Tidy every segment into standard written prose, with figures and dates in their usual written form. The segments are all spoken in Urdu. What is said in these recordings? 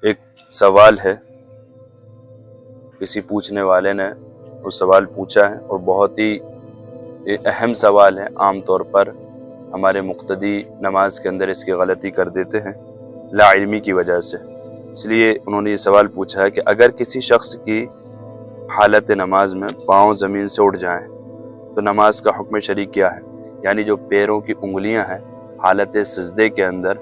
ایک سوال ہے، کسی پوچھنے والے نے وہ سوال پوچھا ہے اور بہت ہی اہم سوال ہے۔ عام طور پر ہمارے مقتدی نماز کے اندر اس کی غلطی کر دیتے ہیں لا علمی کی وجہ سے۔ اس لیے انہوں نے یہ سوال پوچھا ہے کہ اگر کسی شخص کی حالت نماز میں پاؤں زمین سے اٹھ جائیں تو نماز کا حکم شرعی کیا ہے؟ یعنی جو پیروں کی انگلیاں ہیں حالت سجدے کے اندر،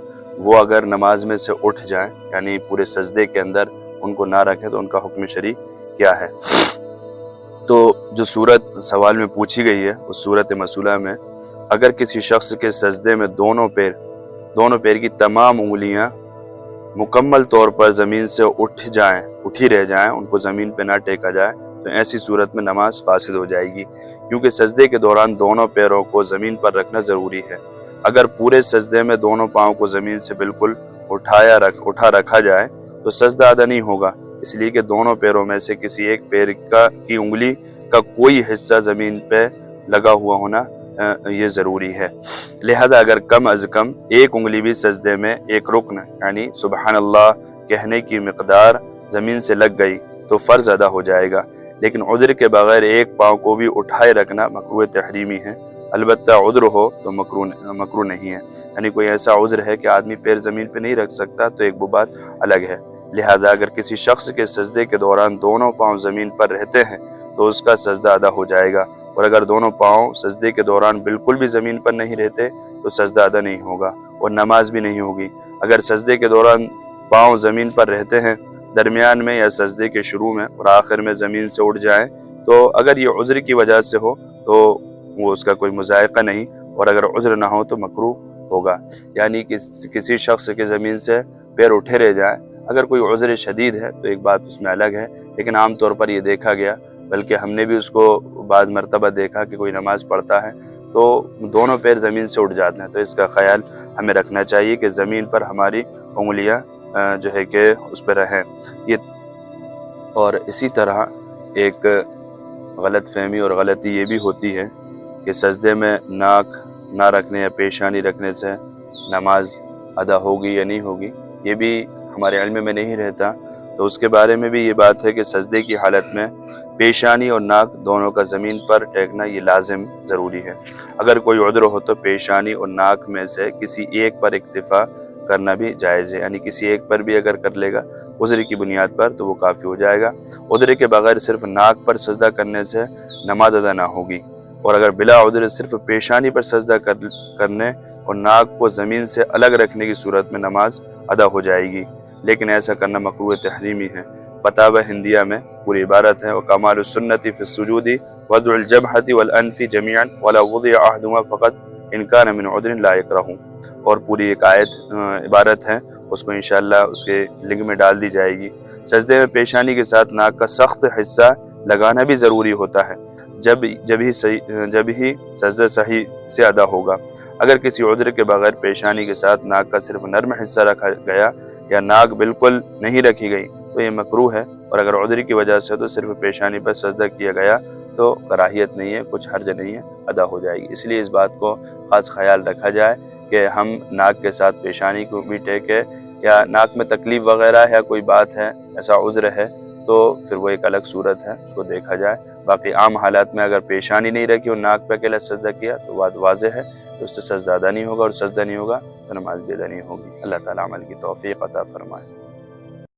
وہ اگر نماز میں سے اٹھ جائیں یعنی پورے سجدے کے اندر ان کو نہ رکھیں تو ان کا حکم شرعی کیا ہے؟ تو جو صورت سوال میں پوچھی گئی ہے اس صورت مسئلہ میں اگر کسی شخص کے سجدے میں دونوں پیر کی تمام انگلیاں مکمل طور پر زمین سے اٹھی رہ جائیں، ان کو زمین پہ نہ ٹیکا جائے، تو ایسی صورت میں نماز فاسد ہو جائے گی، کیونکہ سجدے کے دوران دونوں پیروں کو زمین پر رکھنا ضروری ہے۔ اگر پورے سجدے میں دونوں پاؤں کو زمین سے بالکل اٹھا رکھا جائے تو سجدہ ادا نہیں ہوگا، اس لیے کہ دونوں پیروں میں سے کسی ایک پیر کی انگلی کا کوئی حصہ زمین پہ لگا ہوا ہونا یہ ضروری ہے۔ لہذا اگر کم از کم ایک انگلی بھی سجدے میں ایک رکن یعنی سبحان اللہ کہنے کی مقدار زمین سے لگ گئی تو فرض ادا ہو جائے گا، لیکن عذر کے بغیر ایک پاؤں کو بھی اٹھائے رکھنا مکروہ تحریمی ہے۔ البتہ عذر ہو تو مکروہ نہیں ہے، یعنی کوئی ایسا عذر ہے کہ آدمی پیر زمین پہ نہیں رکھ سکتا تو ایک وہ بات الگ ہے۔ لہذا اگر کسی شخص کے سجدے کے دوران دونوں پاؤں زمین پر رہتے ہیں تو اس کا سجدہ ادا ہو جائے گا، اور اگر دونوں پاؤں سجدے کے دوران بالکل بھی زمین پر نہیں رہتے تو سجدہ ادا نہیں ہوگا اور نماز بھی نہیں ہوگی۔ اگر سجدے کے دوران پاؤں زمین پر رہتے ہیں، درمیان میں یا سجدے کے شروع میں اور آخر میں زمین سے اٹھ جائیں تو اگر یہ عذر کی وجہ سے ہو تو وہ اس کا کوئی مذائقہ نہیں، اور اگر عذر نہ ہو تو مکروہ ہوگا۔ یعنی کہ کسی شخص کے زمین سے پیر اٹھے رہ جائیں، اگر کوئی عذر شدید ہے تو ایک بات اس میں الگ ہے، لیکن عام طور پر یہ دیکھا گیا، بلکہ ہم نے بھی اس کو بعض مرتبہ دیکھا کہ کوئی نماز پڑھتا ہے تو دونوں پیر زمین سے اٹھ جاتے ہیں، تو اس کا خیال ہمیں رکھنا چاہیے کہ زمین پر ہماری انگلیاں جو ہے کہ اس پہ رہیں۔ اور اسی طرح ایک غلط فہمی اور غلطی یہ بھی ہوتی ہے کہ سجدے میں ناک نہ رکھنے یا پیشانی رکھنے سے نماز ادا ہوگی یا نہیں ہوگی، یہ بھی ہمارے علم میں نہیں رہتا، تو اس کے بارے میں بھی یہ بات ہے کہ سجدے کی حالت میں پیشانی اور ناک دونوں کا زمین پر ٹیکنا یہ لازم ضروری ہے۔ اگر کوئی عذر ہو تو پیشانی اور ناک میں سے کسی ایک پر اکتفا کرنا بھی جائز ہے، یعنی کسی ایک پر بھی اگر کر لے گا عذر کی بنیاد پر تو وہ کافی ہو جائے گا۔ عذر کے بغیر صرف ناک پر سجدہ کرنے سے نماز ادا نہ ہوگی، اور اگر بلا عذر صرف پیشانی پر سجدہ کرنے اور ناک کو زمین سے الگ رکھنے کی صورت میں نماز ادا ہو جائے گی، لیکن ایسا کرنا مکروہ تحریمی ہے۔ فتاوی ہندیہ میں پوری عبارت ہے وَكَمَالُ السُّنَّةِ فِي السُّجُودِ وَضْعُ الْجَبْهَةِ وَالْأَنْفِ جَمِيعًا وَلَا وُضِعَ أَحَدُهُمَا فَقَدْ إِنْ كَانَ مِنْ عُذْرٍ لَا يَكْرَهُ، اور پوری ایک عبارت ہے، اس کو انشاءاللہ اس کے لنک میں ڈال دی جائے گی۔ سجدے میں پیشانی کے ساتھ ناک کا سخت حصہ لگانا بھی ضروری ہوتا ہے، جب ہی سجدہ صحیح سے ادا ہوگا۔ اگر کسی عذر کے بغیر پیشانی کے ساتھ ناک کا صرف نرم حصہ رکھا گیا یا ناک بالکل نہیں رکھی گئی تو یہ مکروہ ہے، اور اگر عذر کی وجہ سے تو صرف پیشانی پر سجدہ کیا گیا تو کراہیت نہیں ہے، کچھ حرج نہیں ہے، ادا ہو جائے گی۔ اس لیے اس بات کو خاص خیال رکھا جائے کہ ہم ناک کے ساتھ پیشانی کو بھی ٹیکے، یا ناک میں تکلیف وغیرہ ہے، کوئی بات ہے، ایسا عذر ہے تو پھر وہ ایک الگ صورت ہے، اس کو دیکھا جائے۔ باقی عام حالات میں اگر پیشانی نہیں رکھی اور ناک پہ اکیلا سجدہ کیا تو بات واضح ہے، تو اس سے سجدہ ادا نہیں ہوگا، اور سجدہ نہیں ہوگا تو نماز بھی ادا نہیں ہوگی۔ اللہ تعالیٰ عمل کی توفیق عطا فرمائے۔